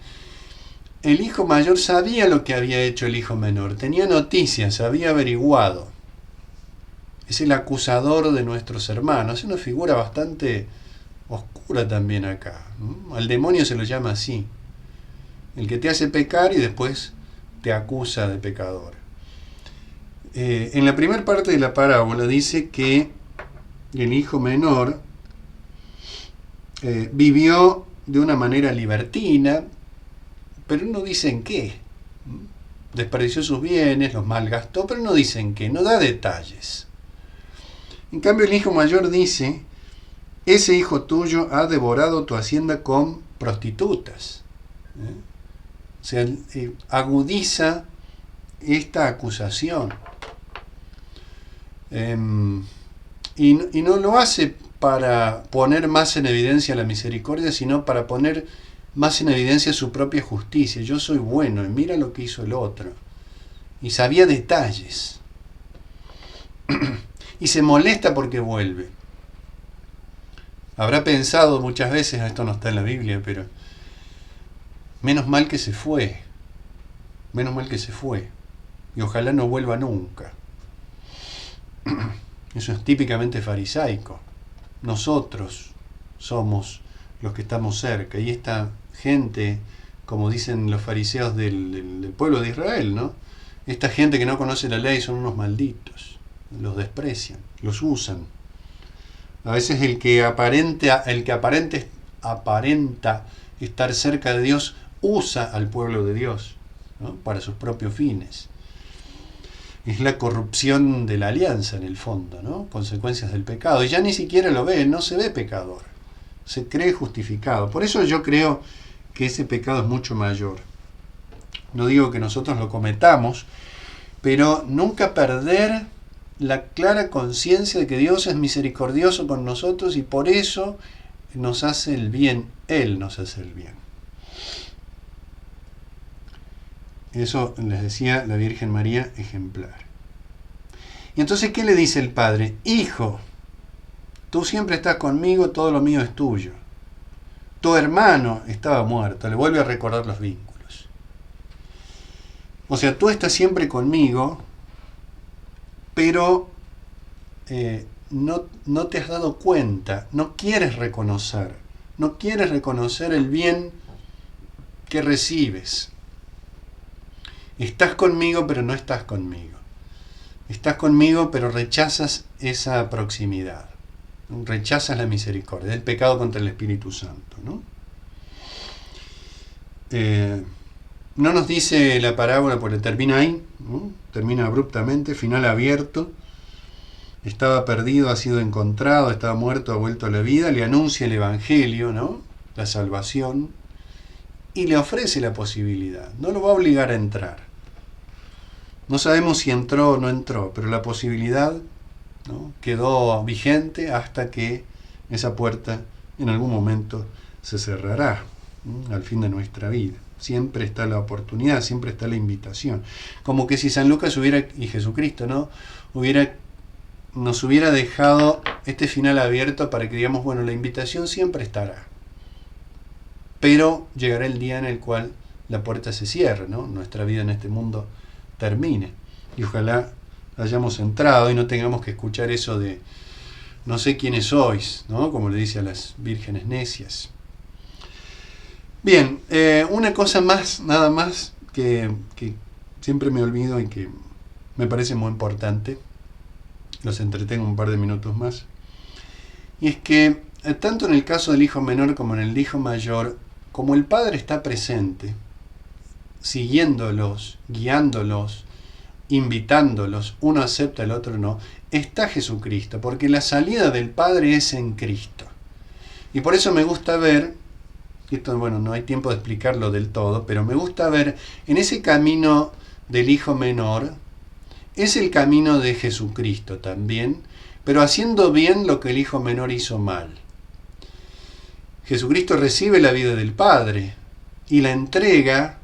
el hijo mayor sabía lo que había hecho el hijo menor, tenía noticias, había averiguado. Es el acusador de nuestros hermanos, es una figura bastante oscura también acá. Al demonio se lo llama así, el que te hace pecar y después te acusa de pecador. En la primera parte de la parábola dice que el hijo menor vivió de una manera libertina, pero no dice en qué. Desperdició sus bienes, los malgastó, pero no dice en qué, no da detalles. En cambio el hijo mayor dice, ese hijo tuyo ha devorado tu hacienda con prostitutas. O sea, agudiza esta acusación. Y no lo hace para poner más en evidencia la misericordia, sino para poner más en evidencia su propia justicia. Yo soy bueno y mira lo que hizo el otro. Y sabía detalles. Y se molesta porque vuelve. Habrá pensado muchas veces, esto no está en la Biblia, pero menos mal que se fue. Menos mal que se fue. Y ojalá no vuelva nunca. Eso es típicamente farisaico. Nosotros somos los que estamos cerca. Y esta gente, como dicen los fariseos del pueblo de Israel, ¿no? Esta gente que no conoce la ley son unos malditos. Los desprecian, los usan. A veces el que aparenta estar cerca de Dios usa al pueblo de Dios, ¿no? Para sus propios fines. Es la corrupción de la alianza en el fondo, ¿no? Consecuencias del pecado. Y ya ni siquiera lo ve, no se ve pecador. Se cree justificado. Por eso yo creo que ese pecado es mucho mayor. No digo que nosotros lo cometamos, pero nunca perder la clara conciencia de que Dios es misericordioso con nosotros y por eso nos hace el bien. Él nos hace el bien. Eso les decía la Virgen María, ejemplar. Y entonces, ¿qué le dice el Padre? Hijo, tú siempre estás conmigo, todo lo mío es tuyo. Tu hermano estaba muerto, le vuelve a recordar los vínculos. O sea, tú estás siempre conmigo, pero no te has dado cuenta, no quieres reconocer el bien que recibes. Estás conmigo, pero no estás conmigo. Estás conmigo, pero rechazas esa proximidad. Rechazas la misericordia, el pecado contra el Espíritu Santo, ¿no? No nos dice la parábola porque termina ahí, ¿no? Termina abruptamente, final abierto. Estaba perdido, ha sido encontrado, estaba muerto, ha vuelto a la vida. Le anuncia el Evangelio, ¿no? La salvación. Y le ofrece la posibilidad. No lo va a obligar a entrar. No sabemos si entró o no entró, pero la posibilidad, ¿no? Quedó vigente hasta que esa puerta en algún momento se cerrará, ¿no? Al fin de nuestra vida. Siempre está la oportunidad, siempre está la invitación. Como que si San Lucas y Jesucristo, ¿no? Nos hubiera dejado este final abierto para que digamos, bueno, la invitación siempre estará. Pero llegará el día en el cual la puerta se cierre, ¿no? Nuestra vida en este mundo termine. Y ojalá hayamos entrado y no tengamos que escuchar eso de no sé quiénes sois, ¿no? Como le dice a las vírgenes necias. Bien, una cosa más, nada más, que siempre me olvido y que me parece muy importante. Los entretengo un par de minutos más. Y es que tanto en el caso del hijo menor como en el hijo mayor, como el padre está presente, siguiéndolos, guiándolos, invitándolos, uno acepta, el otro no, está Jesucristo, porque la salida del Padre es en Cristo. Y por eso me gusta ver, esto bueno, no hay tiempo de explicarlo del todo, pero me gusta ver en ese camino del hijo menor, es el camino de Jesucristo también, pero haciendo bien lo que el hijo menor hizo mal. Jesucristo recibe la vida del Padre y la entrega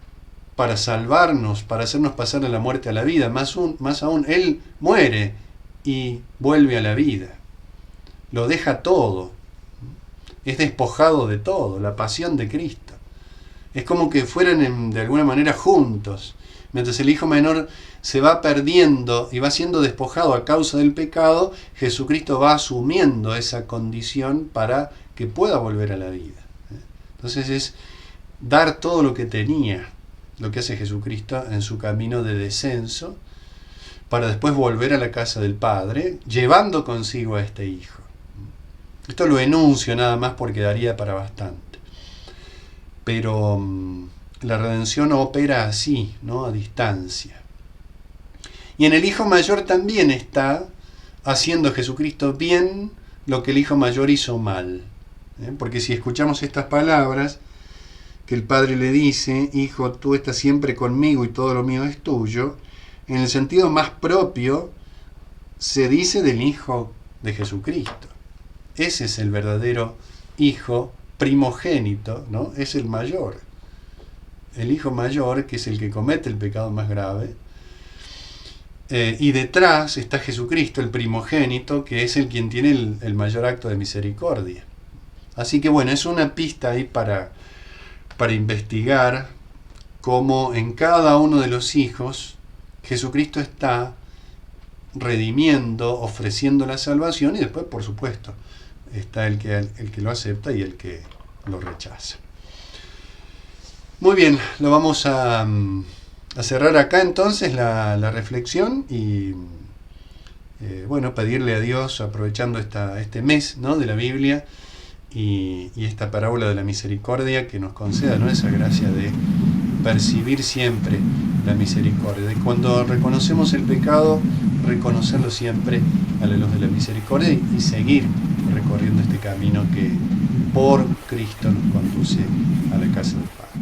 para salvarnos, para hacernos pasar de la muerte a la vida. Más aún, Él muere y vuelve a la vida. Lo deja todo. Es despojado de todo, la pasión de Cristo. Es como que fueran de alguna manera juntos. Mientras el hijo menor se va perdiendo y va siendo despojado a causa del pecado, Jesucristo va asumiendo esa condición para que pueda volver a la vida. Entonces es dar todo lo que tenía, lo que hace Jesucristo en su camino de descenso, para después volver a la casa del Padre, llevando consigo a este hijo. Esto lo enuncio nada más porque daría para bastante. Pero la redención opera así, ¿no? A distancia. Y en el hijo mayor también está haciendo Jesucristo bien lo que el hijo mayor hizo mal. Porque si escuchamos estas palabras, que el Padre le dice, hijo, tú estás siempre conmigo y todo lo mío es tuyo, en el sentido más propio se dice del Hijo de Jesucristo. Ese es el verdadero Hijo primogénito, ¿no? Es el mayor. El Hijo mayor, que es el que comete el pecado más grave. Y detrás está Jesucristo, el primogénito, que es el quien tiene el mayor acto de misericordia. Así que bueno, es una pista ahí para investigar cómo en cada uno de los hijos Jesucristo está redimiendo, ofreciendo la salvación, y después, por supuesto, está el que lo acepta y el que lo rechaza. Muy bien, lo vamos a cerrar acá entonces la reflexión y bueno, pedirle a Dios, aprovechando este mes, ¿no?, de la Biblia, y esta parábola de la misericordia, que nos conceda, ¿no?, esa gracia de percibir siempre la misericordia. De cuando reconocemos el pecado, reconocerlo siempre a la luz de la misericordia y seguir recorriendo este camino que por Cristo nos conduce a la casa del Padre.